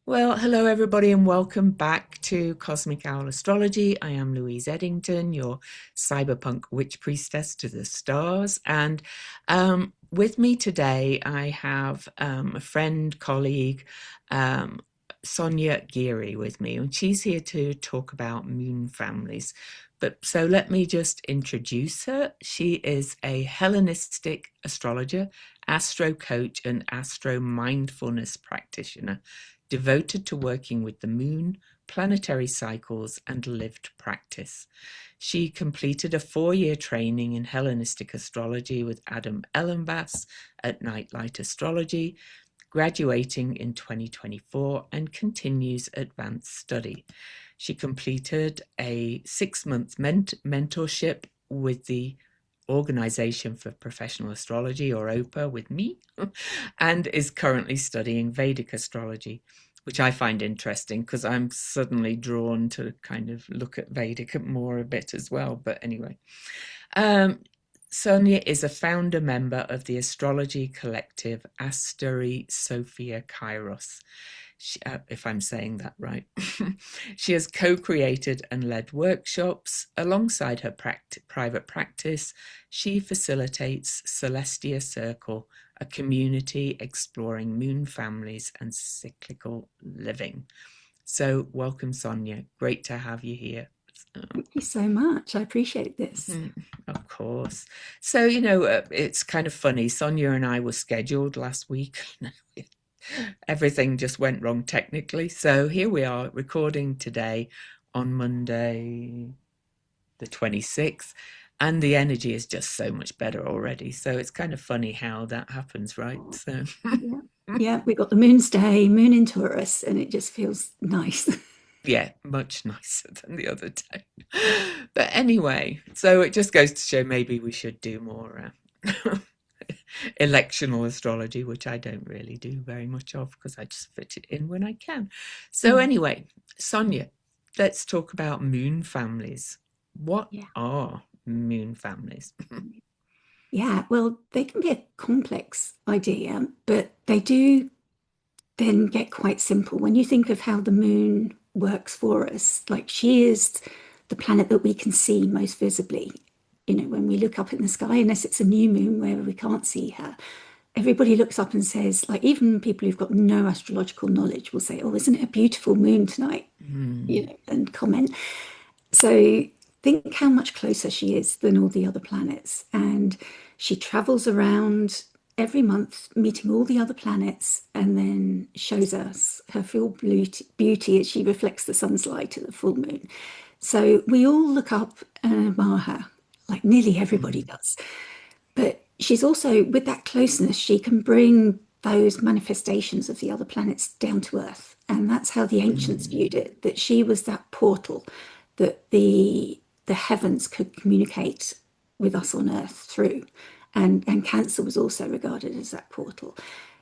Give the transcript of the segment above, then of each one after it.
Well, hello everybody, and welcome back to Cosmic Owl Astrology. I am Louise Edington, your cyberpunk witch priestess to the stars. And with me today, I have a friend, colleague, Sonia Geary with me, and she's here to talk about moon families. But so let me just introduce her. She is a Hellenistic astrologer, astro-coach, and astro-mindfulness practitioner devoted to working with the moon, planetary cycles, and lived practice. She completed a 4-year training in Hellenistic Astrology with Adam Elenbaas at Nightlight Astrology, graduating in 2024, and continues advanced study. She completed a 6-month mentorship with the Organization for Professional Astrology, or OPA, with me, and is currently studying Vedic astrology, which I find interesting because I'm suddenly drawn to kind of look at Vedic more a bit as well. But anyway, Sonia is a founder member of the astrology collective Asteri Sofia Kairos. If I'm saying that right. She has co-created and led workshops alongside her private practice. She facilitates Celestia Circle, a community exploring moon families and cyclical living. So welcome, Sonia. Great to have you here. Thank you so much. I appreciate this. Of course. So, it's kind of funny. Sonia and I were scheduled last week. Everything just went wrong technically. So here we are recording today on Monday, the 26th, and the energy is just so much better already. So it's kind of funny how that happens, right? So Yeah. Yeah, we got the moon's day, moon in Taurus, and it just feels nice. yeah, much nicer than the other day. But anyway, so it just goes to show maybe we should do more electional astrology, which I don't really do very much of because I just fit it in when I can. So Mm. anyway, Sonia, let's talk about moon families. What Yeah. are moon families? Yeah, well, they can be a complex idea, but they do then get quite simple. When you think of how the moon works for us, like she is the planet that we can see most visibly. When we look up in the sky, unless it's a new moon where we can't see her, everybody looks up and says, like, even people who've got no astrological knowledge will say, "Oh, isn't it a beautiful moon tonight?" Mm, And comment. So think how much closer she is than all the other planets. And she travels around every month, meeting all the other planets, and then shows us her full beauty as she reflects the sun's light at the full moon. So we all look up and admire her, like nearly everybody mm, does. But she's also, with that closeness, she can bring those manifestations of the other planets down to Earth. And that's how the ancients mm, viewed it, that she was that portal that the heavens could communicate with us on Earth through. And Cancer was also regarded as that portal.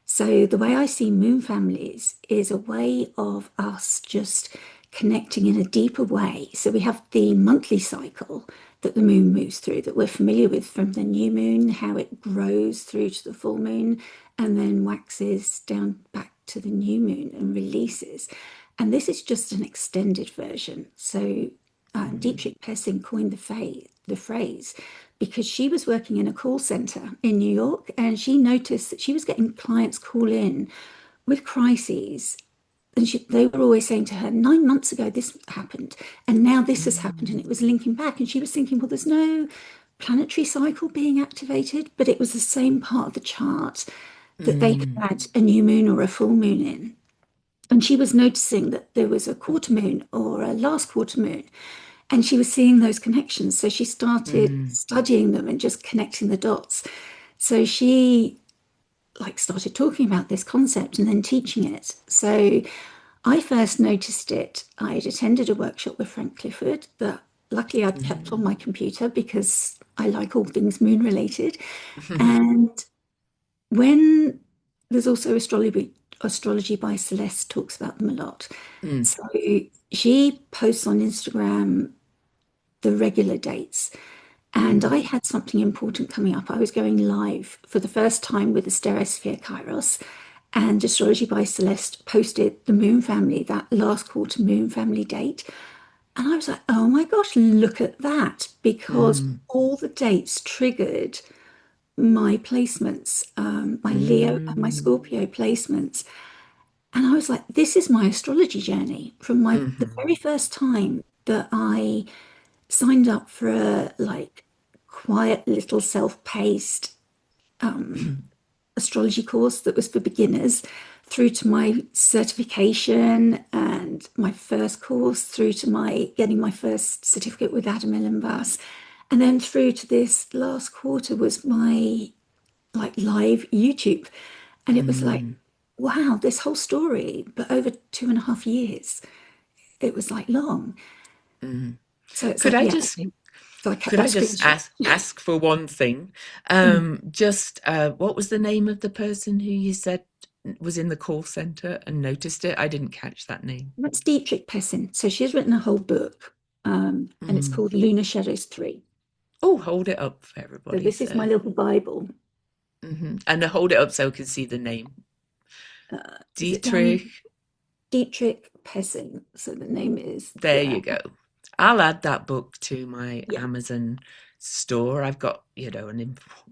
So the way I see moon families is a way of us just connecting in a deeper way. So we have the monthly cycle that the moon moves through that we're familiar with from the new moon, how it grows through to the full moon and then waxes down back to the new moon and releases. And this is just an extended version. So mm, Dietrich Persing coined the phrase because she was working in a call center in New York and she noticed that she was getting clients call in with crises. And they were always saying to her, 9 months ago, this happened, and now this has happened. And it was linking back. And she was thinking, well, there's no planetary cycle being activated, but it was the same part of the chart that they mm, had a new moon or a full moon in. And she was noticing that there was a quarter moon or a last quarter moon, and she was seeing those connections. So she started mm, studying them and just connecting the dots. So she like started talking about this concept and then teaching it. So I first noticed it. I'd attended a workshop with Frank Clifford that luckily I'd kept on mm. my computer because I like all things moon related. And when there's also astrology by Celeste talks about them a lot. Mm, So she posts on Instagram the regular dates. And mm, I had something important coming up. I was going live for the first time with Asteri Sofia Kairos. and Astrology by Celeste posted the moon family, that last quarter moon family date. And I was like, oh my gosh, look at that. Because Mm, all the dates triggered my placements, my Leo and my mm, Scorpio placements. And I was like, this is my astrology journey from the mhm, very first time that I signed up for a like quiet little self-paced astrology course that was for beginners, through to my certification and my first course, through to my getting my first certificate with Adam Elenbaas, and then through to this last quarter was my like live YouTube. And it was like, mm, wow, this whole story, but over 2.5 years. It was like long. mm. So it's Could like, I yeah, just so I kept could that I just screenshot. ask for one thing? Mm. Just what was the name of the person who you said was in the call center and noticed it? I didn't catch that name. That's Dietrich Pessin. So she's written a whole book, and it's Mm. called Lunar Shadows 3. Oh, hold it up for So everybody. this is my So, little Bible. and hold it up so we can see the name. Is it Dietrich. Dietrich Pessin? So the name is There you there. go. I'll add that book to my Yeah. Amazon store. I've got,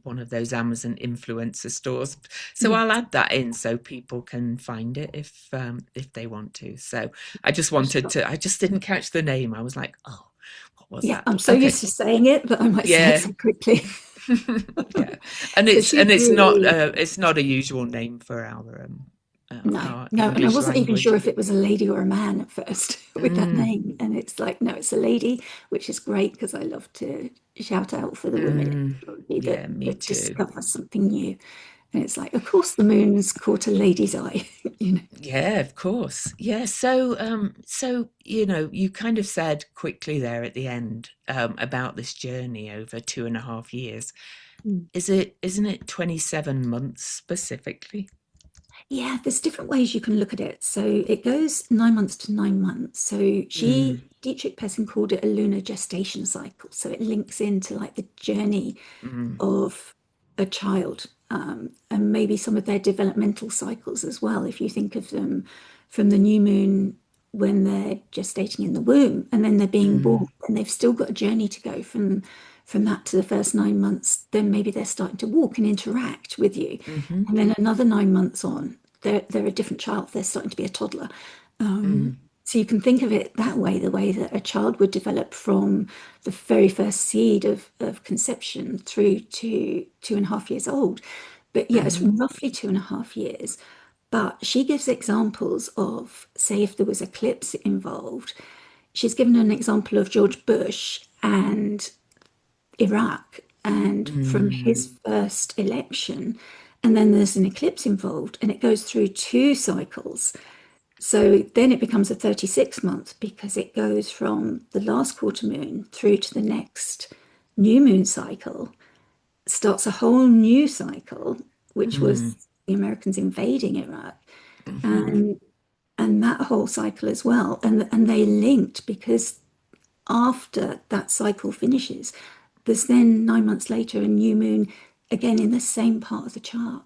one of those Amazon influencer stores. So Mm. I'll add that in so people can find it if they want to. So I just wanted Sure. to I just didn't catch the name. I was like, "Oh, what was Yeah, that?" I'm so Okay. used to saying it that I might say it Yeah. so quickly. Yeah. And So it's she's and really it's not a usual name for no, our no, and I English wasn't even sure language. if it was a lady or a man at first with that Mm, name. And it's like, no, it's a lady, which is great because I love to shout out for the women in mm. astrology Yeah, me that too. discover something new. And it's like, of course, the moon's caught a lady's eye, you know. Yeah, of course. Yeah. So, you kind of said quickly there at the end, about this journey over 2.5 years. Mm. Isn't it 27 months specifically? Yeah, there's different ways you can look at it. So it goes 9 months to 9 months. So Mm, Dietrich Pessin called it a lunar gestation cycle. So it links into like the journey mm, of a child, and maybe some of their developmental cycles as well. If you think of them from the new moon when they're gestating in the womb and then they're being mm, born, and they've still got a journey to go from that to the first 9 months, then maybe they're starting to walk and interact with you. mm-hmm, And then another 9 months on, they're a different child. They're starting to be a toddler. mm, So you can think of it that way, the way that a child would develop from the very first seed of conception through to 2.5 years old. But yeah, it's mm-hmm, roughly 2.5 years. But she gives examples of, say, if there was eclipse involved, she's given an example of George Bush and Iraq and from mm, his first election. And then there's an eclipse involved, and it goes through two cycles. So then it becomes a 36 month because it goes from the last quarter moon through to the next new moon cycle, starts a whole new cycle, which mm, was the Americans invading Iraq, mm-hmm, and that whole cycle as well. And they linked because after that cycle finishes, there's then 9 months later a new moon again in the same part of the chart.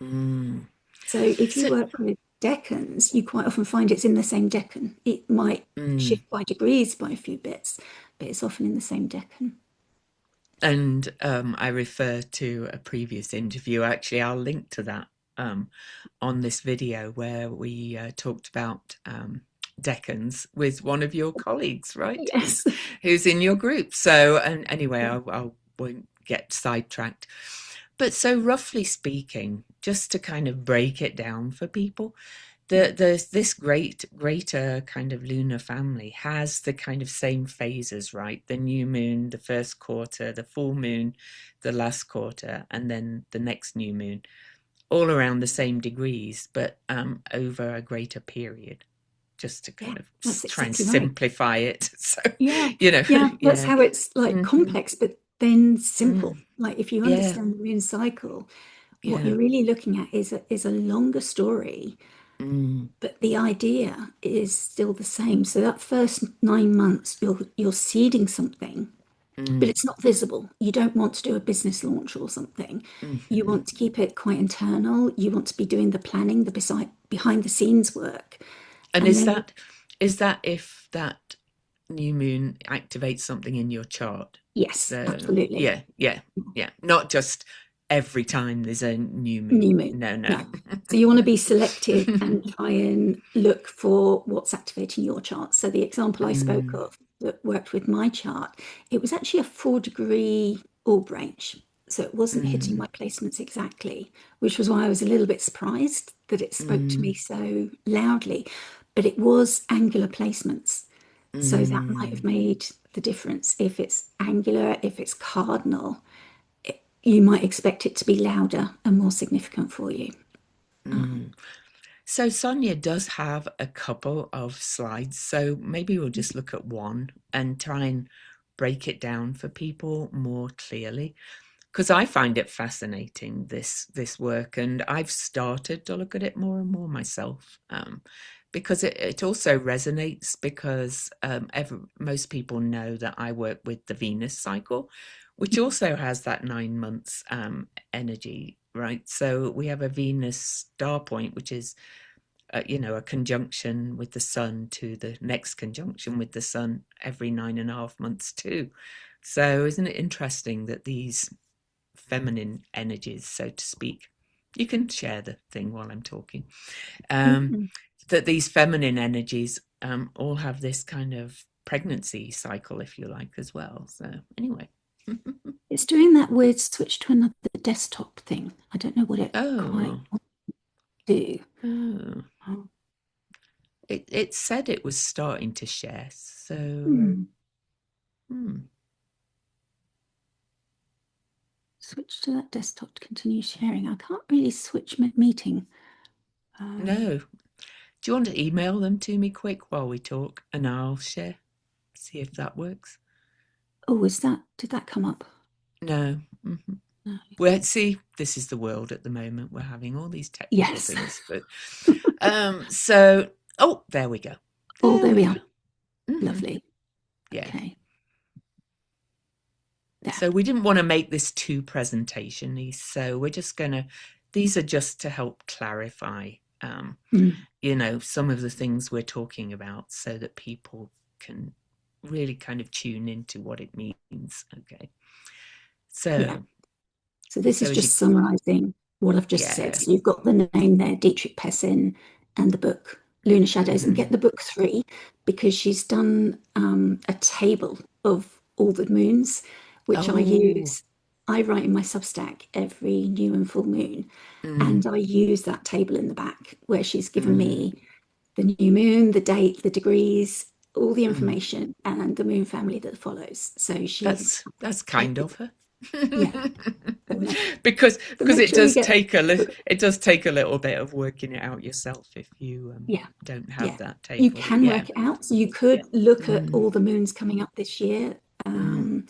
mm. So if you So, work with decans, you quite often find it's in the same decan. It might mm. shift by degrees by a few bits, but it's often in the same decan. And I refer to a previous interview. Actually, I'll link to that um, on this video where we talked about decans with one of your colleagues, right? Yes. Who's in your group. So, and anyway, I won't get sidetracked. But so, roughly speaking, just to kind of break it down for people, there's this greater kind of lunar family has the kind of same phases, right? The new moon, the first quarter, the full moon, the last quarter, and then the next new moon, all around the same degrees, but over a greater period, just to Yeah, kind of that's try and exactly right. simplify it. So, Yeah, you know, yeah, that's yeah. how it's like Hmm. complex, but then Mm, simple. Like if you yeah, understand the moon cycle, what yeah. you're really looking at is a longer story, Mm, but the idea is still the same. So that first 9 months, you're seeding something, but Mm, it's not visible. You don't want to do a business launch or something. You mhm. want to keep it quite internal. You want to be doing the planning, the behind the scenes work. And And then, is that if that new moon activates something in your chart? yes, So absolutely. yeah, yeah, yeah. Not just every time there's a new New moon. moon. No, no. No. So you want to be selective and try and look for what's activating your chart. So the example I spoke Mm, of that worked with my chart, it was actually a 4-degree orb range. So it wasn't hitting mm, my placements exactly, which was why I was a little bit surprised that it spoke to me mm, so loudly. But it was angular placements. So that might have mm, made the difference. If it's angular, if it's cardinal, you might expect it to be louder and more significant for you. mm. So Sonia does have a couple of slides, so maybe we'll just look at one and try and break it down for people more clearly. Because I find it fascinating, this work, and I've started to look at it more and more myself, because it also resonates because most people know that I work with the Venus cycle, which also has that 9 months energy, right? So we have a Venus star point, which is a conjunction with the sun to the next conjunction with the sun every 9.5 months too. So isn't it interesting that these feminine energies, so to speak. You can share the thing while I'm talking. Um, Mhm. that these feminine energies all have this kind of pregnancy cycle, if you like, as well. So, anyway. It's doing that weird switch to another desktop thing. I don't know what it quite Oh, wants to do. oh. It said it was starting to share. So, Hmm. hmm. Switch to that desktop to continue sharing. I can't really switch meeting. Um, No. Do you want to email them to me quick while we talk and I'll share? See if that works. oh, did that come up? No. Mhm. No. Well, see, this is the world at the moment. We're having all these technical Yes. things, but so oh, there we go. Oh, There there we we go. are. Hmm. Lovely. Yeah. Okay. There. So we didn't want to make this too presentation-y, so we're just gonna. These are just to help clarify, Mm. some of the things we're talking about, so that people can really kind of tune into what it means. Okay. Yeah. So, So this is so as you, just summarizing what I've just said. yeah. So you've got the name there, Dietrich Pessin, and the book Lunar Shadows, and Hmm. get the book 3 because she's done a table of all the moons, which I Oh. use. I write in my Substack every new and full moon, Mm, and I use that table in the back where she's given mm, me the new moon, the date, the degrees, all the mm. information, and the moon family that follows. So That's kind of her. yeah. So so Because make it sure you does get take a little bit of working it out yourself if you yeah. don't have Yeah, that you table. can Yeah. work it out. So you could look at Mm, all the moons coming up this year, mm, um,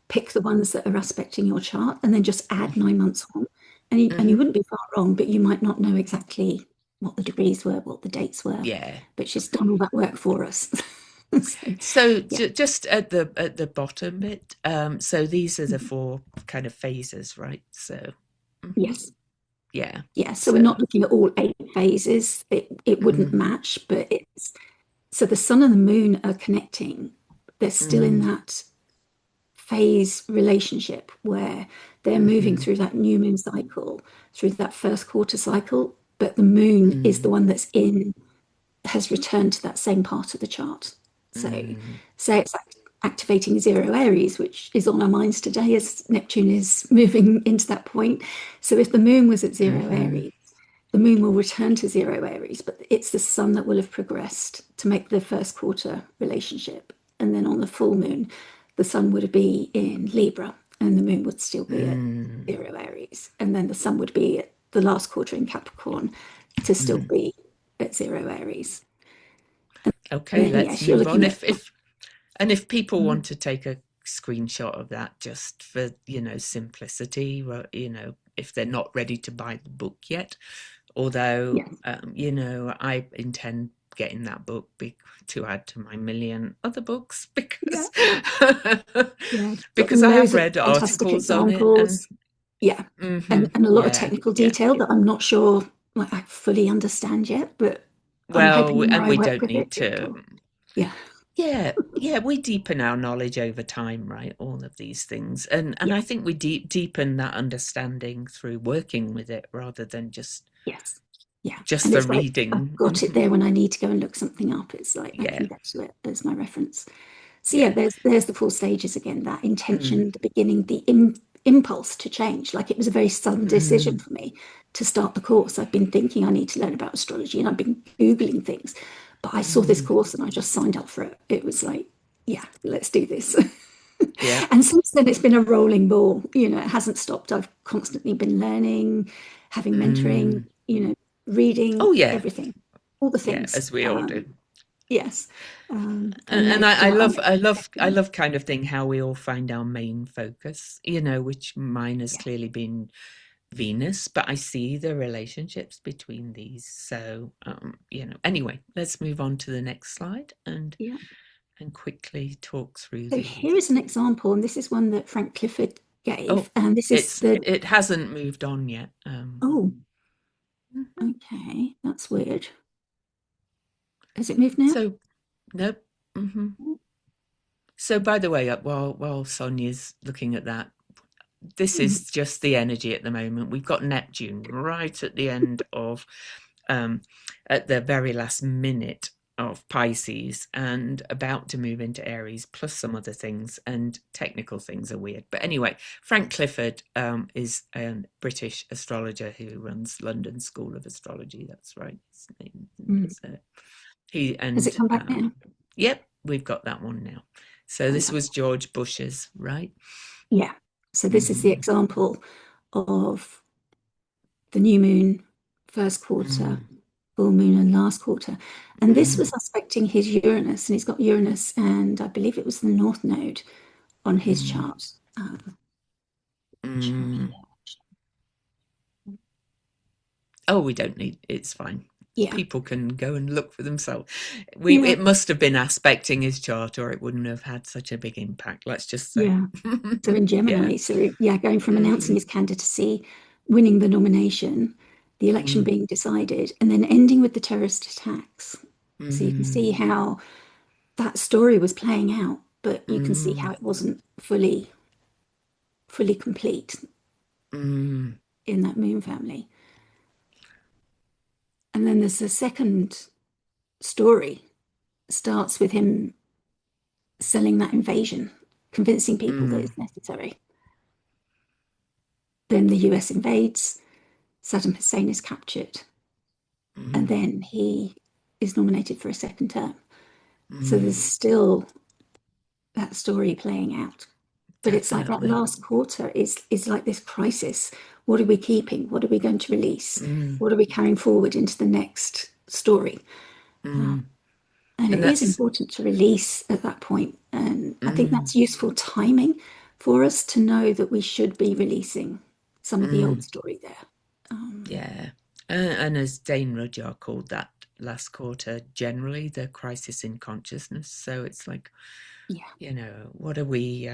pick the ones that are aspecting your chart, and then just add mm, 9 months on. And you mm. wouldn't be far wrong, but you might not know exactly what the degrees were, what the dates were. Yeah. But she's done all that work for us. So, So yeah. just at the bottom bit, so these are the four kind of phases, right? So, mhm. Yes. Yeah. Yeah. So we're So, not looking at all 8 phases. It wouldn't mm, match, but it's so the sun and the moon are connecting. They're still in mm, that phase relationship where they're moving mhm, through that new moon cycle, through that first quarter cycle, but the moon is the mm, one has returned to that same part of the chart. So, mm, say it's activating zero Aries, which is on our minds today as Neptune is moving into that point. So, if the moon was at zero mhm, Aries, the moon will return to zero Aries, but it's the sun that will have progressed to make the first quarter relationship. And then on the full moon, the sun would be in Libra and the moon would still be at mm, zero Aries. And then the sun would be at the last quarter in Capricorn to still mm. be at zero Aries. And Okay, then, let's yes, you're move on. looking at. If people want to take a screenshot of that just for, simplicity, well, if they're not ready to buy the book yet, although, Yes. I intend getting that book to add to my million other books Yeah. because Yeah. Got because I have loads of read fantastic articles on it and examples. Yeah. And a lot of yeah, technical yeah. detail that I'm not sure like I fully understand yet, but I'm hoping Well, the more and I we work don't with need it, to. it'll, yeah. Yeah, we deepen our knowledge over time, right? All of these things, and Yeah. I think we deepen that understanding through working with it rather than Yes. Yeah. just And the it's like I've reading. got it there when I need to go and look something up. It's like I Yeah, can get to it as my reference. So yeah, yeah, there's the 4 stages again, that mm, intention, the beginning, the impulse to change. Like it was a very sudden decision mm, for me to start the course. I've been thinking I need to learn about astrology and I've been Googling things, but I saw this mm, course and I just signed up for it. It was like, yeah, let's do this. yeah, And since then, it's been a rolling ball. You know, it hasn't stopped. I've constantly been learning, having mentoring, mm. reading, Oh yeah, everything, all the yeah, things. as we all do. Yes. And And make I sure I'm love, I accepting. love kind of thing how we all find our main focus, which mine has Yeah. clearly been Venus, but I see the relationships between these. So, anyway, let's move on to the next slide Yeah. and quickly talk through So these. here is an example, and this is one that Frank Clifford gave. Oh, And this is the, it hasn't moved on yet. oh, Mhm. okay, that's weird. Has it moved now? So nope. So by the way, while Sonia's looking at that, this Hmm. is just the energy at the moment. We've got Neptune right at the end of, um, at the very last minute of Pisces and about to move into Aries, plus some other things, and technical things are weird. But anyway, Frank Clifford is a British astrologer who runs London School of Astrology. That's right. His name. Mm. So he Has it and come back now? yep, we've got that one now. So this was Fantastic. George Bush's, right? Yeah. So this is the Mm-hmm. example of the new moon, first quarter, Mm, full moon, and last quarter. And this was mm, aspecting his Uranus, and he's got Uranus, and I believe it was the North Node on his mm, chart. Show me mm. here. Oh, we don't need, it's fine. Yeah. People can go and look for themselves. Yeah. It must have been aspecting his chart or it wouldn't have had such a big impact, let's just say. Yeah. So in Yeah. Gemini, so yeah, going from announcing Mm-hmm. his candidacy, winning the nomination, the election Mm, being decided, and then ending with the terrorist attacks. So you can see mm, how that story was playing out, but you can see how mm, it wasn't fully complete mm, in that moon family. And then there's a second story, starts with him selling that invasion, convincing people that mm, it's necessary. Then the US invades, Saddam Hussein is captured, and mm, then he is nominated for a second term. So there's mm. still that story playing out. But it's like that Definitely. last quarter is like this crisis. What are we keeping? What are we going to release? Mm, What are we carrying forward into the next story? Uh, mm. and And it is that's, important to release at that point. And I think mm, that's useful timing for us to know that we should be releasing some of the old mm, story there. Um, yeah. And as Dane Rudyard called that last quarter, generally the crisis in consciousness. So it's like, yeah, what are we,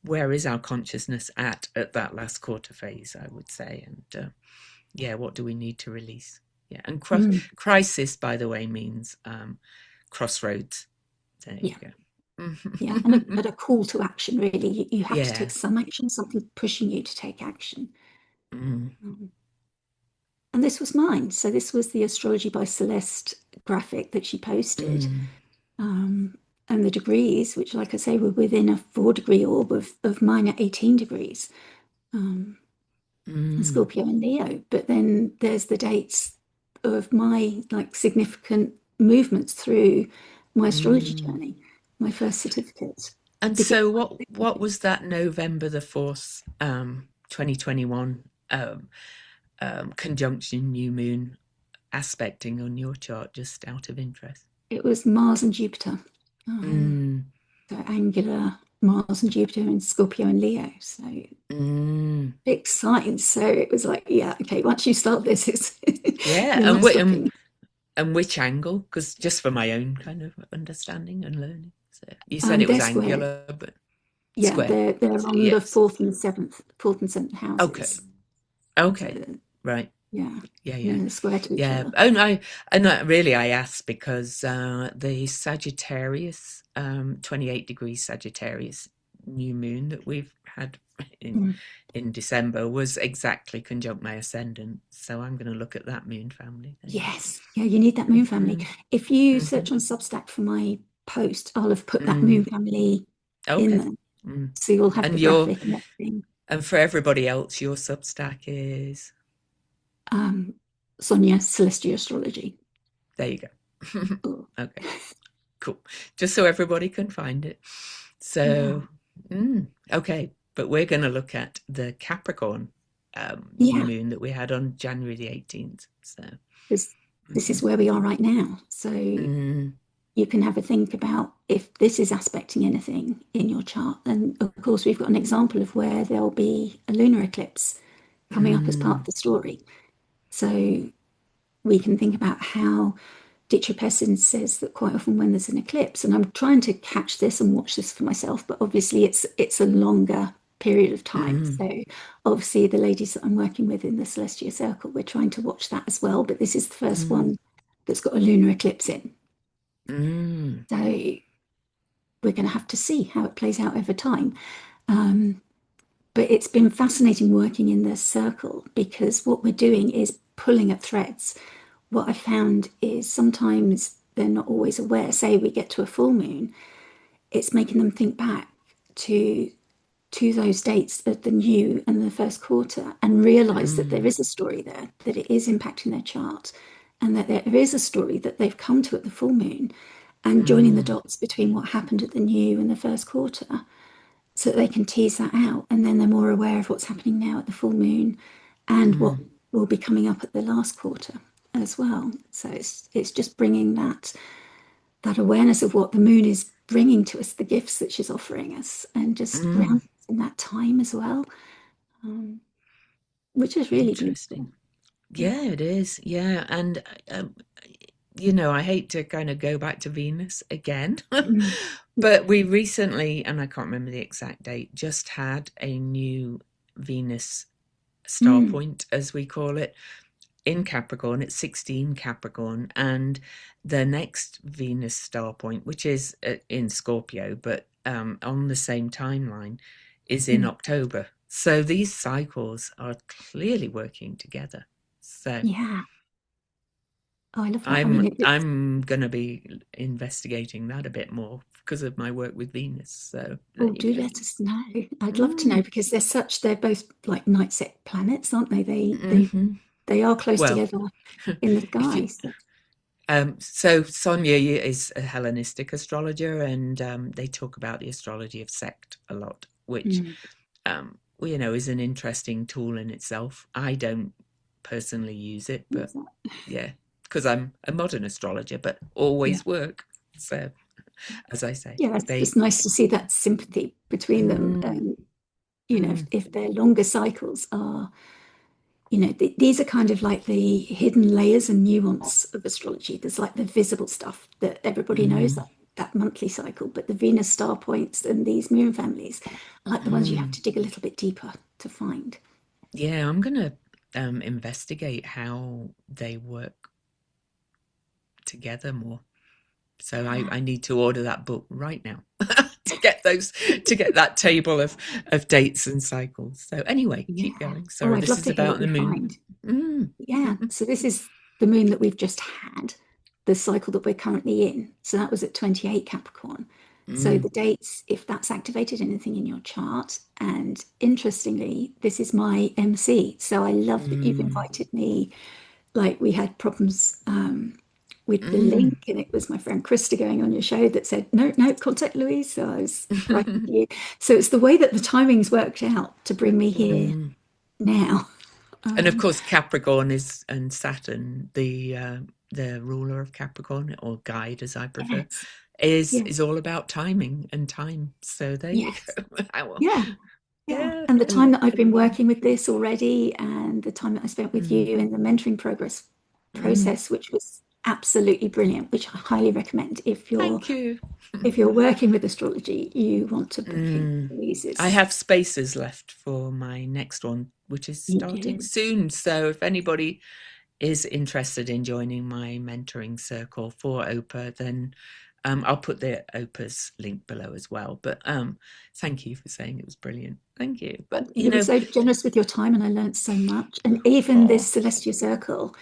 where is our consciousness at that last quarter phase, I would say. And yeah, what do we need to release? Yeah. And mm, crisis, by the way, means crossroads. There you yeah, yeah. And go. a call to action, really. You have to take Yeah. some action, something pushing you to take action. Mm, Um, And this was mine. So this was the Astrology by Celeste graphic that she posted. mm, And the degrees, which, like I say, were within a 4 degree orb of mine at 18 degrees, um, and mm, Scorpio and Leo. But then there's the dates of my like significant movements through my astrology mm. journey, my first certificate. And Begin so what was that November the 4th, 2021 conjunction new moon aspecting on your chart, just out of interest? It was Mars and Jupiter. Um, Mm, so angular Mars and Jupiter in Scorpio and Leo. So mm. big signs. So it was like, yeah, okay, once you start this, it's Yeah, you're and not stopping. And which angle? Because just for my own kind of understanding and learning. So you said it was They're square. angular, but Yeah, square. they're on the Yes. fourth and seventh Okay. houses. So Okay. Right. yeah, Yeah. and Yeah. then they're square to each Yeah. other. Oh, no. And really, I asked because the Sagittarius, 28 degrees Sagittarius new moon that we've had in Mm. in December was exactly conjunct my ascendant. So I'm going to look at that moon family then. Yes, yeah, you need that moon family. Mm-hmm. If you Mm-hmm. search on Substack for my post, I'll have put that moon Mm. family in Okay. there, Mm. so you'll have the And your graphic and everything. and for everybody else, your Substack is Um, Sonia, Celestia Astrology. there you go. Oh. Okay, cool. Just so everybody can find it. Yeah, So, okay, but we're going to look at the Capricorn new yeah, moon that we had on January the 18th. So, this mhm. is where we are right now. So Mm, you can have a think about if this is aspecting anything in your chart. And of course, we've got an example of where there'll be a lunar eclipse coming up as part of mm, the story. So we can think about how Ditcher Pessin says that quite often when there's an eclipse, and I'm trying to catch this and watch this for myself, but obviously it's a longer period of time. mm, So obviously the ladies that I'm working with in the Celestia Circle, we're trying to watch that as well. But this is the first mm, one that's got a lunar eclipse in. mm, So we're going to have to see how it plays out over time. Um, but it's been fascinating working in this circle because what we're doing is pulling at threads. What I found is sometimes they're not always aware. Say we get to a full moon, it's making them think back to those dates of the new and the first quarter and realize that there mm, is a story there, that it is impacting their chart, and that there is a story that they've come to at the full moon, and joining the mm, dots between what happened at the new and the first quarter so that they can tease that out. And then they're more aware of what's happening now at the full moon and what mm, will be coming up at the last quarter as well. So it's just bringing that awareness of what the moon is bringing to us, the gifts that she's offering us, and just mm. grounding in that time as well, um, which is really beautiful. Interesting. Yeah. Yeah, it is. Yeah, and I hate to kind of go back to Venus again, Mm. but we recently, and I can't remember the exact date, just had a new Venus star Mm. point, as we call it, in Capricorn. It's 16 Capricorn, and the next Venus star point, which is in Scorpio, but on the same timeline, is in Mm. October. So these cycles are clearly working together. So Yeah. Oh, I love that. I mean, I'm it's I'm gonna be investigating that a bit more because of my work with Venus. So there oh, you do go. let us know. I'd love to know Mm, because they're both like night set planets, aren't they? hmm. They are close Well, together in the if sky. you So, so Sonia is a Hellenistic astrologer, and they talk about the astrology of sect a lot, which mm, is an interesting tool in itself. I don't personally use it, but what's that? yeah, because I'm a modern astrologer, but Yeah. always work. So as I say, Yeah, it's they. just nice to see that sympathy between them. Mm, If, mm, if their longer cycles are, these are kind of like the hidden layers and nuance of astrology. There's like the visible stuff that everybody knows, mm, that monthly cycle, but the Venus star points and these moon families are like the ones you have mm. to dig a little bit deeper to find. Yeah, I'm gonna investigate how they work together more. So Yeah. I need to order that book right now to get that table of dates and cycles. So anyway, keep Yeah. going. Oh, Sorry, I'd this love is to hear about what the you moon. find. Mm. Yeah. So this is the moon that we've just had, the cycle that we're currently in. So that was at 28 Capricorn. So Mm. the dates, if that's activated anything in your chart, and interestingly, this is my MC. So I love that you've Mm. invited me. Like we had problems with the Mm. link, and it was my friend Krista going on your show that said, no, no, contact Louise. So I was writing to you. So it's the way that the timings worked out to bring me here Mm. now. And of Um, course, Capricorn is and Saturn, the ruler of Capricorn, or guide as I prefer, yes, is yes, all about timing and time. So there you yes. go. Well, Yeah, yeah. yeah, And the time and that I've been working with this already, and the time that I spent with mm, you in the mentoring mm, process, which was absolutely brilliant, which I highly recommend Thank you. if you're working with astrology, you want to book in Mm. I Louise's. have spaces left for my next one, which is You starting do. soon. So if anybody is interested in joining my mentoring circle for OPA, then I'll put the OPA's link below as well. But thank you for saying it was brilliant. Thank you. But You were so generous with your time, and I learned so much. And even oh, this Celestia Circle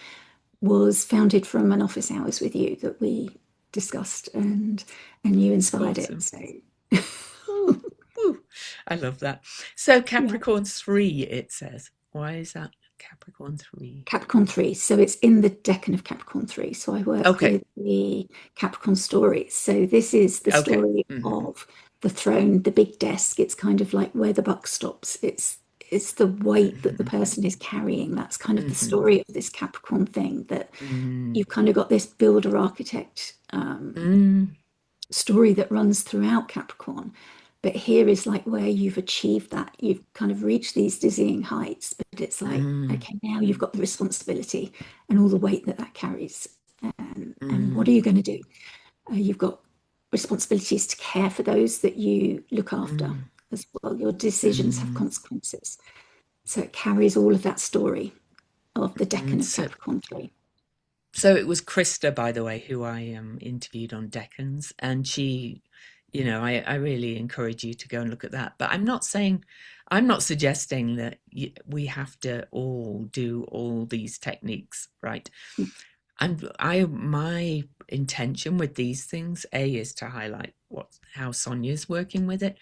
was founded from an office hours with you that we discussed, and you it's inspired it. awesome. So Ooh, ooh, I love that. So yeah, Capricorn 3, it says. Why is that Capricorn 3? Capricorn 3. So it's in the decan of Capricorn 3. So I work Okay. with the Capricorn stories. So this is the Okay. story Hmm. of the throne, the big desk. It's kind of like where the buck stops. It's the weight that the Hmm. person is carrying. That's kind of the Hmm. story of this Capricorn thing, that Mm. you've kind of got this builder architect Mm. story that runs throughout Capricorn. But here is like where you've achieved that. You've kind of reached these dizzying heights, but it's like, Mm. okay, now you've got the responsibility and all the weight that that carries. And what are Mm. you going to do? You've got responsibilities to care for those that you look after Mm. as well. Your decisions have Mm. consequences. So it carries all of that story of the Mm. decan of Capricorn 3. So it was Krista, by the way, who I interviewed on Decans, and she, I really encourage you to go and look at that. But I'm not suggesting that we have to all do all these techniques, right? My intention with these things, is to highlight how Sonia's working with it.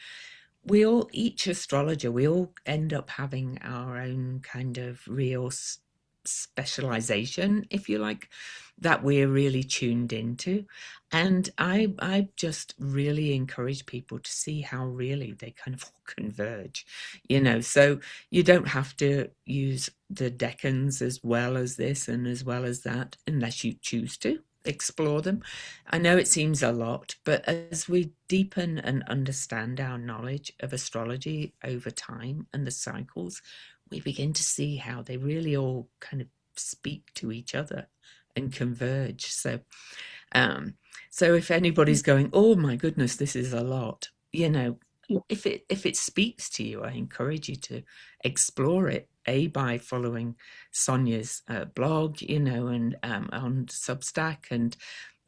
Each astrologer, we all end up having our own kind of real specialization, if you like, that we're really tuned into. And I just really encourage people to see how really they kind of all converge, so you don't have to use the decans as well as this and as well as that, unless you choose to explore them. I know it seems a lot, but as we deepen and understand our knowledge of astrology over time and the cycles, we begin to see how they really all kind of speak to each other and converge. Um, so if anybody's going, "Oh my goodness, this is a lot," Yeah. if it speaks to you, I encourage you to explore it. By following Sonia's blog, and on Substack,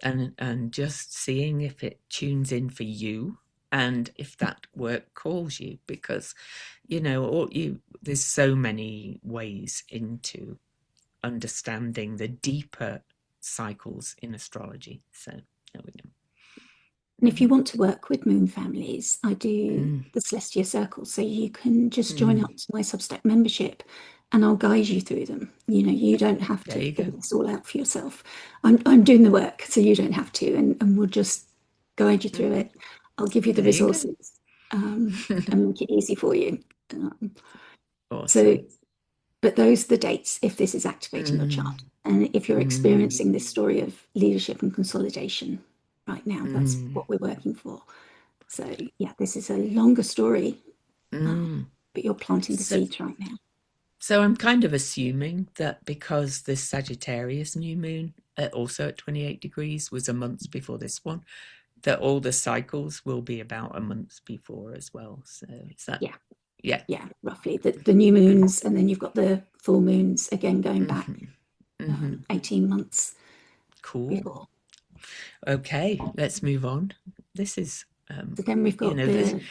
and just seeing if it tunes in for you and if that work calls you, because there's so many ways into understanding the deeper cycles in astrology. So there we go. And if you want to work with moon families, I do Mm, the Celestia Circle. So you can just join mm. up to my Substack membership and I'll guide you through them. You don't have There to you go. figure this all out for yourself. I'm doing the work, so you don't have to. And we'll just guide you through Mm, it. I'll give you the there you go. resources and make it easy for you. Um, so, Awesome. but those are the dates if this is activating your Mm, chart. And if you're mm, experiencing this story of leadership and consolidation right now, that's mm, what we're working for. So yeah, this is a longer story, mm. but you're planting the So, seeds right now. so I'm kind of assuming that because this Sagittarius new moon, also at 28 degrees, was a month before this one, that all the cycles will be about a month before as well. So is that, Yeah, yeah. yeah, roughly the new moons, and then you've got the full moons again going back Hmm. Hmm. 18 months Cool. before. Okay, let's move on. This is, So then we've you got know, this the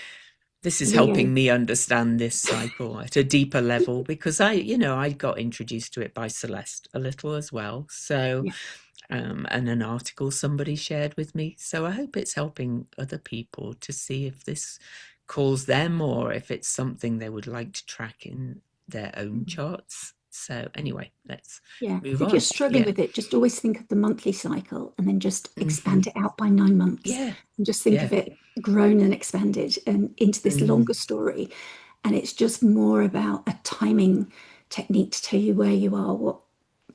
this is Leo. helping me understand this cycle at a deeper level, because I got introduced to it by Celeste a little as well. So, Yeah. and an article somebody shared with me. So I hope it's helping other people to see if this calls them or if it's something they would like to track in their own charts. So anyway, let's Yeah, move if you're on. struggling Yeah. with it, just always think of the monthly cycle and then just Hmm. expand it out by 9 months Yeah. and just think Yeah. of it grown and expanded and into this Mm, longer story. And it's just more about a timing technique to tell you where you are.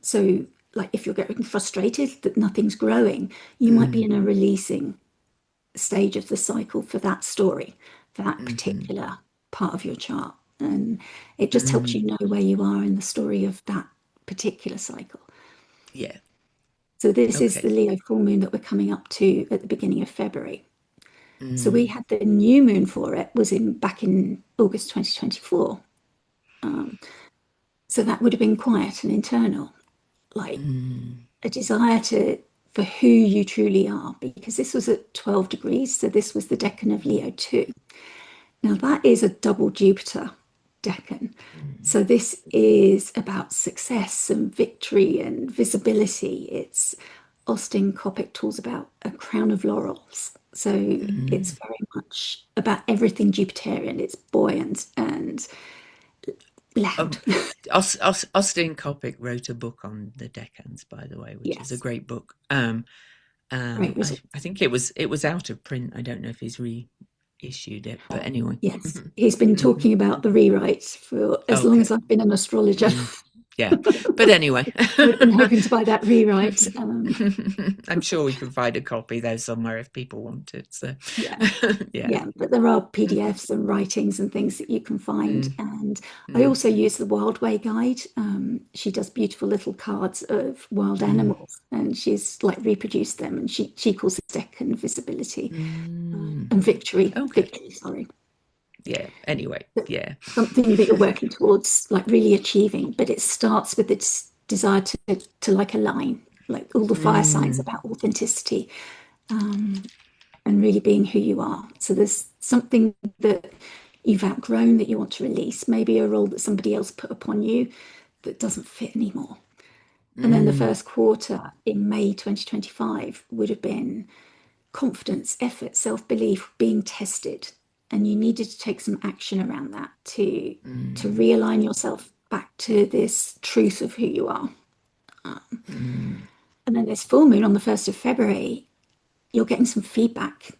So like if you're getting frustrated that nothing's growing, you might be mm, in a releasing stage of the cycle for that story, for that mm-hmm, particular part of your chart. And it just helps mm, you know where you are in the story of that particular cycle. yeah. So this is the Okay. Leo full moon that we're coming up to at the beginning of February. So we Mm, had the new moon for it was in back in August 2024. Um, so that would have been quiet and internal, like mm, a desire to for who you truly are, because this was at 12 degrees. So this was the decan of Leo 2. Now that is a double Jupiter decan. mm. So this is about success and victory and visibility. It's Austin Coppock talks about a crown of laurels. So it's Mm. very much about everything Jupiterian. It's buoyant and loud. Um, Austin Coppock wrote a book on the decans, by the way, which is a Yes, great book. great result. I think it was out of print. I don't know if he's reissued it, but anyway. Yes, he's been talking about the rewrites for as long as Okay. I've been an astrologer. Mm, yeah. But anyway. I've been hoping to buy that rewrite. I'm sure we can find a copy though somewhere if people want it. So Yeah, yeah. yeah, but there are PDFs and writings and things that you can find. Mm, And I mm, also use the Wild Way Guide. She does beautiful little cards of wild mm, animals, and she's like reproduced them. And she calls it deck and visibility mm. and victory. Okay. Victory, sorry. Yeah. Anyway. But Yeah. something that you're working towards, like really achieving. But it starts with its desire to like align, like all the fire signs Mm, about authenticity. Um, and really being who you are. So there's something that you've outgrown that you want to release, maybe a role that somebody else put upon you that doesn't fit anymore. And then the mm, first quarter in May 2025 would have been confidence, effort, self belief being tested. And you needed to take some action around that to mm, realign yourself back to this truth of who you are. mm. And then this full moon on the 1st of February, you're getting some feedback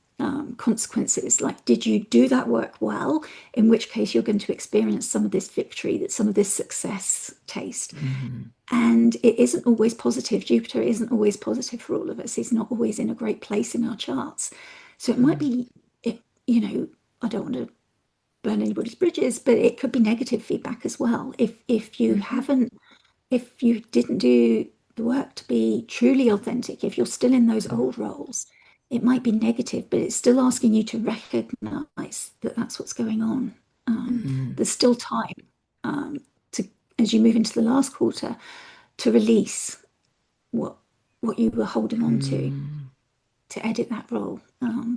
consequences like did you do that work well, in which case you're going to experience some of this victory, that some of this success taste. Mm, And it isn't always positive. Jupiter isn't always positive for all of us. He's not always in a great place in our charts. So it might mm, be it, I don't want to burn anybody's bridges, but it could be negative feedback as well if you mhm, haven't, if you didn't do the work to be truly authentic, if you're still in those mm, old roles, it might be negative, but it's still asking you to recognize that that's what's going on. mm, There's still time to, as you move into the last quarter, to release what what you were holding on mm. to edit that role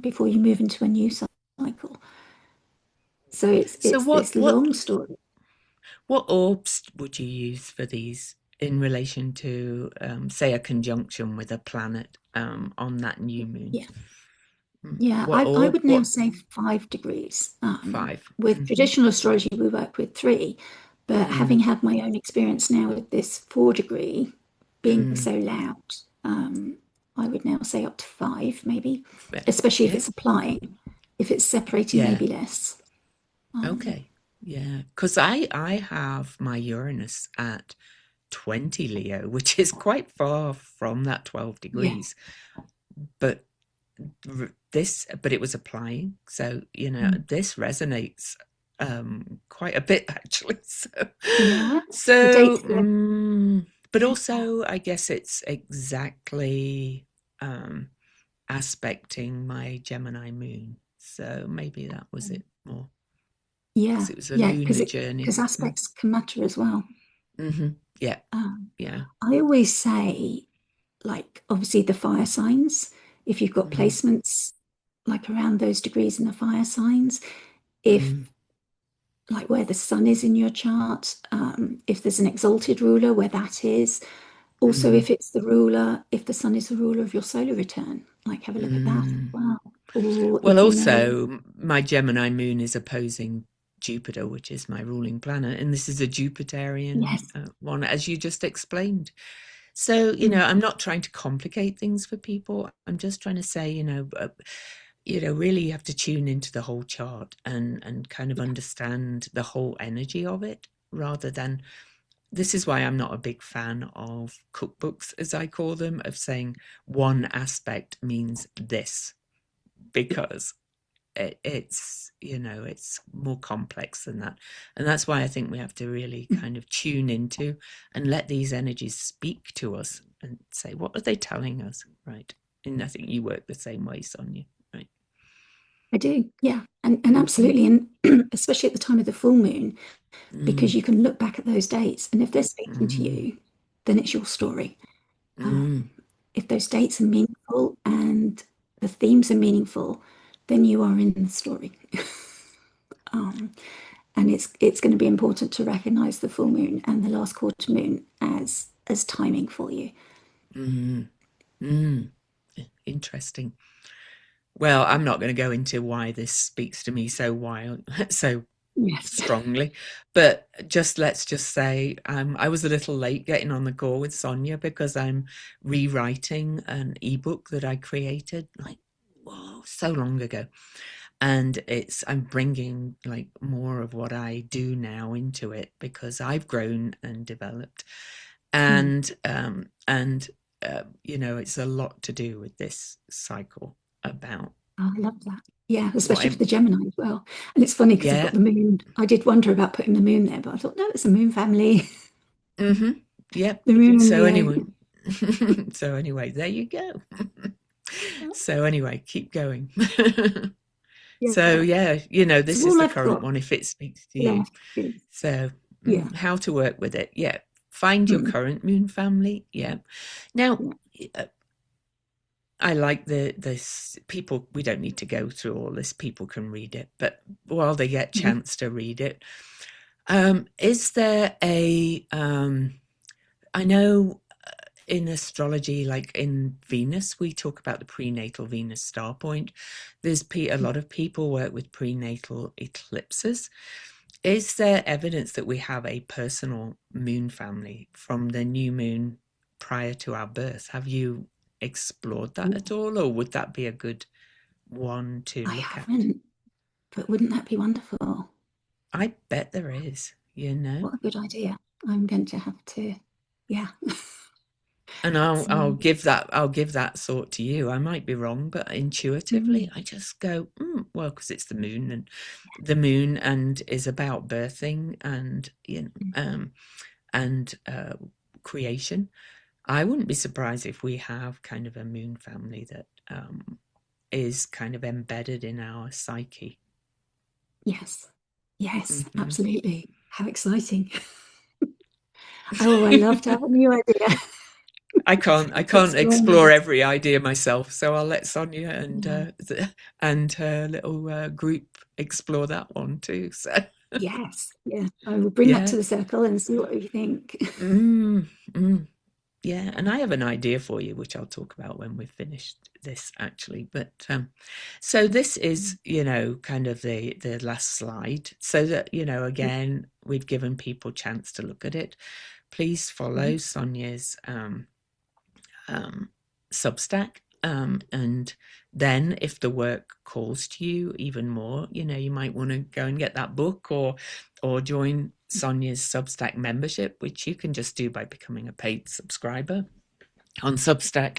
before you move into a new cycle. So it's So it's this long story. what orbs would you use for these in relation to, say, a conjunction with a planet on that new moon? Yeah. Mm. Yeah, What I orb? would now What say 5 degrees. five? With Hmm. traditional astrology, we work with three, but having Mm, had my own experience now with this 4 degree being mm. so loud, I would now say up to five, maybe, especially if Yeah, it's applying. If it's separating, yeah. maybe less. Um, Okay, yeah. Because I have my Uranus at 20 Leo, which is quite far from that 12 yeah, degrees. But but it was applying, so mm, this resonates quite a bit actually. So, yeah. The so dates but also I guess it's exactly aspecting my Gemini moon. So maybe that was it more yeah, because it was a yeah, because lunar it journey. because aspects can matter as well. Mm-hmm. Yeah, Um, yeah. I always say, like, obviously the fire signs, if you've got Mm, placements like around those degrees in the fire signs, if mm, like where the sun is in your chart, if there's an exalted ruler, where that is. Also, mm, if it's the ruler, if the sun is the ruler of your solar return, like have a look at that as mm. well. Or Well, if you know, also, my Gemini moon is opposing Jupiter, which is my ruling planet, and this is a Jupiterian yes, one, as you just explained. So, mm, I'm not trying to complicate things for people. I'm just trying to say, really you have to tune into the whole chart and kind of yeah, understand the whole energy of it, rather than this is why I'm not a big fan of cookbooks, as I call them, of saying one aspect means this, because it's, it's more complex than that. And that's why I think we have to really kind of tune into and let these energies speak to us and say, what are they telling us? Right. And I think you work the same way, Sonia. Right. I do, yeah, and Mm-hmm. absolutely, and especially at the time of the full moon, because Mm, you can look back at those dates, and if they're speaking to mm, you, then it's your story. mm, Um, if those dates are meaningful and the themes are meaningful, then you are in the story. um, and it's going to be important to recognize the full moon and the last quarter moon as timing for you. mm, mm. Interesting. Well, I'm not going to go into why this speaks to me so wild, so Yes. strongly, but let's just say I was a little late getting on the call with Sonia because I'm rewriting an ebook that I created like, whoa, so long ago, and I'm bringing like more of what I do now into it because I've grown and developed, Mm. and it's a lot to do with this cycle about Oh, I love that. Yeah, what especially for I'm, the Gemini as well. And it's funny because I've got yeah. the moon. I did wonder about putting the moon there, but I thought, no, it's a moon family. Mm-hmm. Yep. The moon and So Leo. anyway, there you go. So anyway, keep going. So Yeah. yeah, So this is all the I've current got one if it speaks to you. left is, So yeah. how to work with it? Yeah, find your Mm, current moon family. Yeah. Now, yeah. uh, I like this people. We don't need to go through all this. People can read it, but while they get Mhm. chance to read it, is there a I know in astrology, like in Venus, we talk about the prenatal Venus star point. A lot of people work with prenatal eclipses. Is there evidence that we have a personal moon family from the new moon prior to our birth? Have you explored that at all, or would that be a good one to I look at? haven't, but wouldn't that be wonderful? I bet there is. What a good idea. I'm going to have to, yeah. And I'll See. give that thought to you. I might be wrong, but intuitively, Mm, I just go, well, because it's the moon and is about birthing and mm. and creation. I wouldn't be surprised if we have kind of a moon family that is kind of embedded in our psyche. Yes. Yes, Hmm. absolutely. How exciting. Oh, I love to have a new idea to I can't explore explore more. every idea myself, so I'll let Sonia and Yeah. and her little group explore that one too. So Yes. Yeah. I will bring that yeah, to the circle and see what you think. mm, mm, yeah, and I have an idea for you, which I'll talk about when we've finished this, actually. But so this is, kind of the last slide, so that again, we've given people chance to look at it. Please follow Sonia's um, Substack. And then if the work calls to you even more, you might want to go and get that book or join Sonia's Substack membership, which you can just do by becoming a paid subscriber on Substack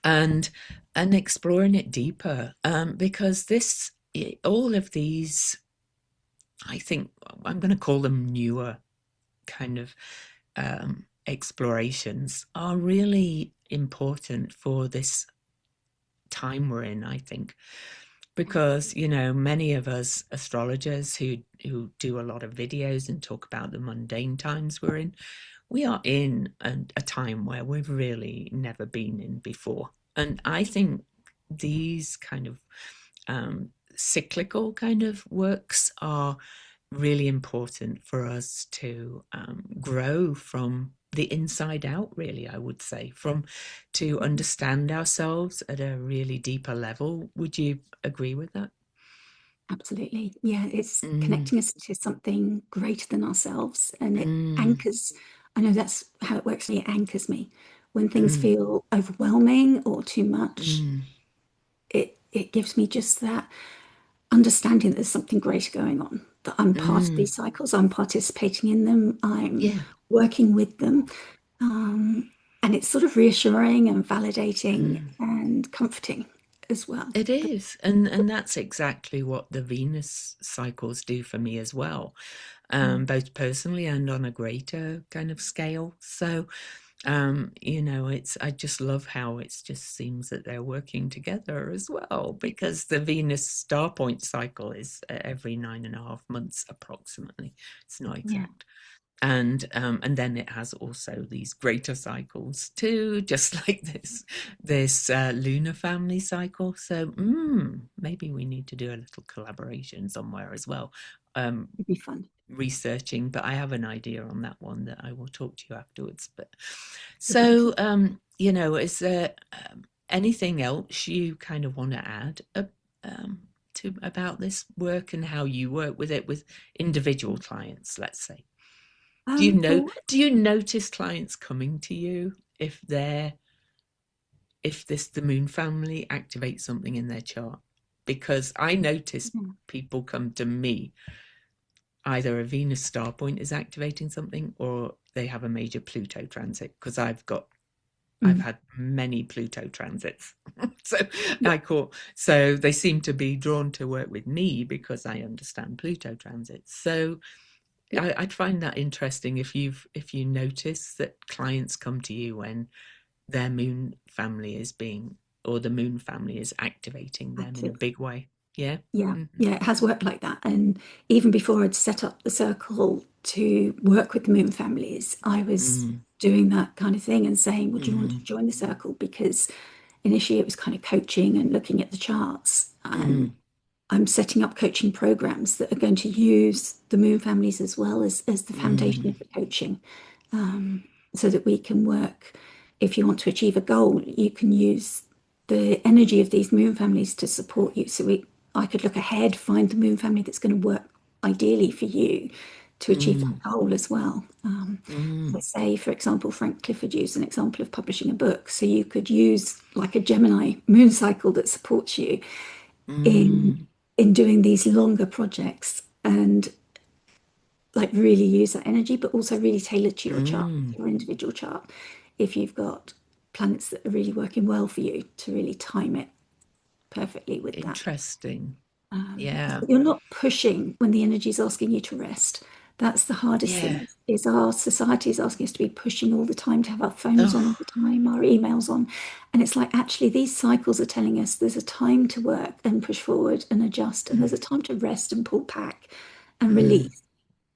and exploring it deeper. Because all of these, I think I'm going to call them newer kind of explorations are really important for this time we're in, I think, because many of us astrologers who do a lot of videos and talk about the mundane times we're in, we are in a time where we've really never been in before. And I think these kind of cyclical kind of works are really important for us to grow from the inside out, really, I would say, to understand ourselves at a really deeper level. Would you agree with that? Absolutely. Yeah, it's Mm, connecting us to something greater than ourselves. And it mm, anchors, I know that's how it works for me. It anchors me. When things mm, feel overwhelming or too much, mm, it gives me just that understanding that there's something greater going on, that I'm part of mm. these cycles, I'm participating in them, I'm Yeah. working with them. Um, and it's sort of reassuring and validating Mm, and comforting as well. It is, and that's exactly what the Venus cycles do for me as well, both personally and on a greater kind of scale. So, it's I just love how it just seems that they're working together as well, because the Venus star point cycle is every 9.5 months approximately. It's not Yeah, exact. And then it has also these greater cycles too, just like this lunar family cycle. So maybe we need to do a little collaboration somewhere as well. it'd be fun. Researching, but I have an idea on that one that I will talk to you afterwards. But Thank so you. is there anything else you kind of want to add to about this work and how you work with it with individual clients, let's say? Well, Do you notice clients coming to you if the moon family activates something in their chart? Because I notice yeah. people come to me, either a Venus star point is activating something or they have a major Pluto transit, because I've Mm, had many Pluto transits. So yeah, so they seem to be drawn to work with me because I understand Pluto transits. So yeah, I'd find that interesting if you notice that clients come to you when their moon family is being, or the moon family is activating them in a absolutely. big way. Yeah. Yeah, Mm-hmm. yeah, it has worked like that. And even before I'd set up the circle to work with the moon families, I was Mm-hmm. doing that kind of thing and saying, "Would you want Mm-hmm. to join the circle?" Because initially it was kind of coaching and looking at the charts. And I'm setting up coaching programs that are going to use the moon families as well as the foundation Mm-hmm. of the coaching, so that we can work. If you want to achieve a goal, you can use the energy of these moon families to support you. I could look ahead, find the moon family that's going to work ideally for you to achieve Mm-hmm. that goal as well. Mm-hmm. So say, for example, Frank Clifford used an example of publishing a book. So you could use like a Gemini moon cycle that supports you in Mm-hmm. doing these longer projects and like really use that energy, but also really tailor to your chart, Mm-hmm. your individual chart. If you've got planets that are really working well for you, to really time it perfectly with that. Interesting. Yeah. You're not pushing when the energy is asking you to rest. That's the hardest Yeah. thing. Is our society is asking us to be pushing all the time, to have our phones on all Oh. the time, our emails on, and it's like actually these cycles are telling us there's a time to work and push forward and adjust, and there's a time to rest and pull back and Mm. release.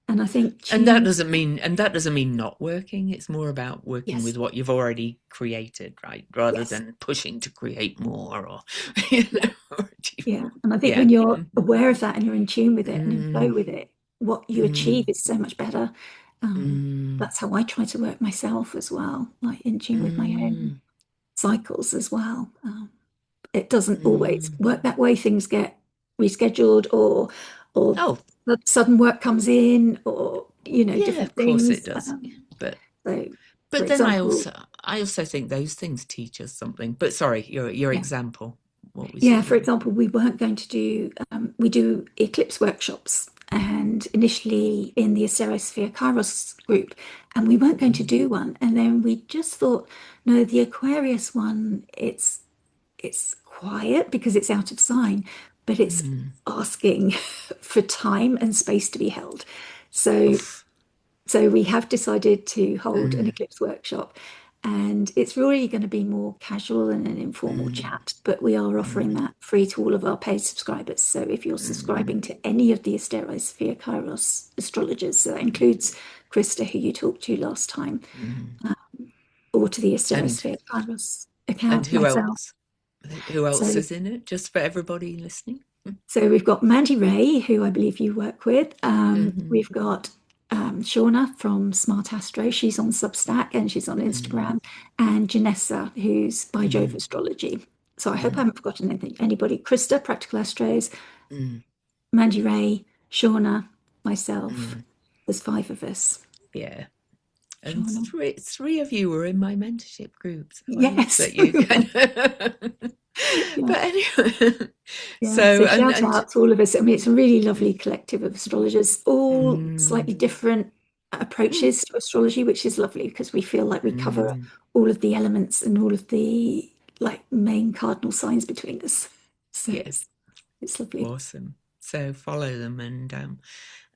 And I think And tune, that doesn't mean not working. It's more about working yes, with what you've already created, right? Rather yes, than pushing to create more or, yeah, or achieve yeah. more. And I think Yeah. when you're Mm-hmm. aware of that and you're in tune with it and in flow Mm, with it, what you achieve mm, is so much better. mm, That's how I try to work myself as well, like in tune with my own mm, cycles as well. It doesn't always mm. work that way. Things get rescheduled, or Oh, sudden work comes in, or yeah, different of course it things. does. But So, for but then example, I also think those things teach us something. But sorry, your yeah, example. What was yeah. you For going? example, we weren't going to do. We do eclipse workshops, and initially in the Asteri Sofia Kairos group, and we weren't going to Mm, do one, and then we just thought, no, the Aquarius one, it's quiet because it's out of sign, but it's mm, asking for time and space to be held. So oof, so we have decided to hold an mm, eclipse workshop, and it's really going to be more casual and an informal mm, chat, but we are offering mm, that free to all of our paid subscribers. So if you're mm, subscribing to any of the Asteri Sofia Kairos astrologers, so that includes Krista, who you talked to last time, mm. or to the Asteri And Sofia Kairos and account, who myself. else? Who else So is in it? Just for everybody listening. So we've got Mandy Ray, who I believe you work with. Mm-hmm. We've got Shauna from Smart Astro. She's on Substack and she's on Mm, Instagram. And Janessa, who's by Jove mm, Astrology. So I hope I mm, haven't forgotten anything. Anybody? Krista, Practical Astros, mm, Mandy Ray, Shauna, myself. mm. There's five of us. Yeah. And Shauna. three of you were in my mentorship group, so I love Yes. that you kind of. Yeah. But anyway, Yeah, so shout and out to all of us. I mean, it's a really lovely collective of astrologers, all mm, slightly different mm, approaches to astrology, which is lovely because we feel like we cover mm, all of the elements and all of the like main cardinal signs between us. So Yeah, it's lovely. awesome. So follow them,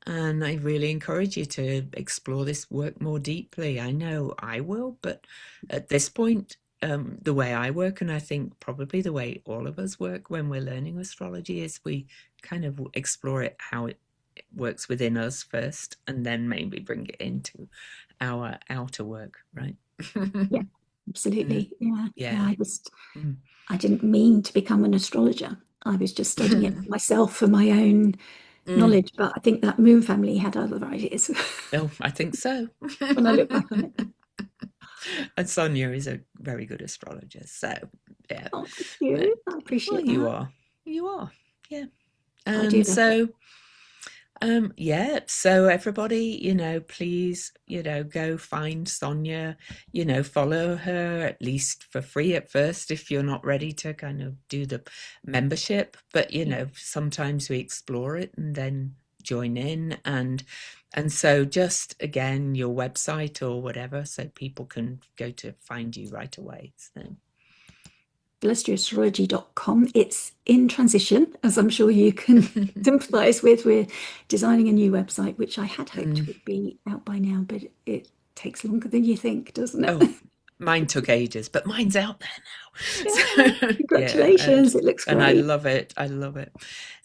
and I really encourage you to explore this work more deeply. I know I will, but at this point, the way I work, and I think probably the way all of us work when we're learning astrology, is we kind of explore it how it works within us first, and then maybe bring it into our outer work, right? Yeah, Mm, absolutely. Yeah, yeah. yeah. Mm, I didn't mean to become an astrologer. I was just studying it for myself for my own mm. knowledge. But I think that Moon family had other ideas Oh, I think so. when I look back on it. And Sonia is a very good astrologer. So, yeah. Oh, thank But, you. I well, appreciate you that. are. You are. Yeah. I'll do And better. so, yeah, so everybody, please, go find Sonia, follow her at least for free at first if you're not ready to kind of do the membership. But, Yeah. sometimes we explore it and then join in, and so just again your website or whatever so people can go to find you right away. So CelestiaAstrology.com. It's in transition, as I'm sure you can sympathize with. We're designing a new website, which I had hoped mm. would be out by now, but it takes longer than you think, doesn't it? Oh, mine took ages, but mine's out there Yeah, now. So, yeah, congratulations. It looks and I great. love it. I love it.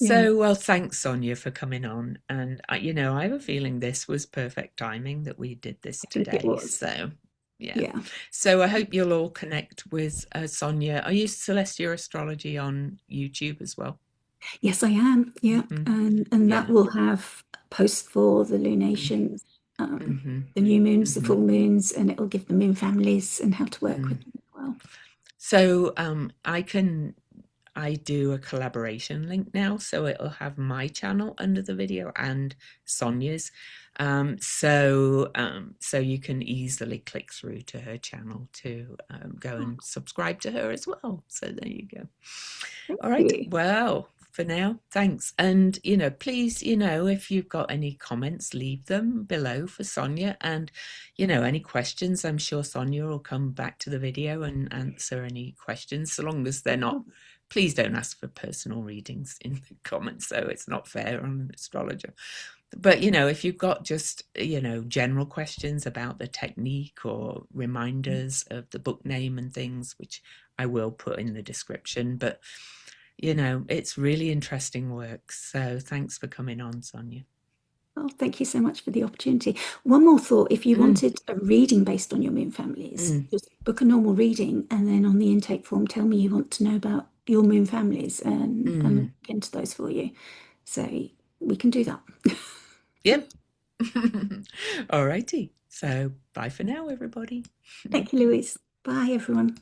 Yeah, So, well, thanks, Sonia, for coming on. And I have a feeling this was perfect timing that we did this I think it today. was. So, yeah. Yeah. So I hope you'll all connect with Sonia. Are you Celestia Astrology on YouTube as well? Yes, I am. Yeah. Hmm. And that Yeah. will have posts for the Mm. lunations, Mm-hmm. the new moons, the Mm-hmm. full moons, and it'll give the moon families and how to work Mm. with them as well. So I do a collaboration link now, so it'll have my channel under the video and Sonia's. So you can easily click through to her channel to go Oh, and subscribe to her as well. So there you go. thank All right. you. Well, for now, thanks. And please, if you've got any comments, leave them below for Sonia. And any questions, I'm sure Sonia will come back to the video and answer any questions, so long as they're not. Please don't ask for personal readings in the comments, so it's not fair on an astrologer. But if you've got just general questions about the technique or reminders of the book name and things, which I will put in the description. But it's really interesting work. So thanks for coming on, Sonia. Oh, thank you so much for the opportunity. One more thought, if you Mm, wanted a reading based on your moon families, mm, just book a normal reading and then on the intake form, tell me you want to know about your moon families and mm. look into those for you. So we can do that. Yep. All righty. So bye for now, everybody. Thank you, Louise. Bye, everyone.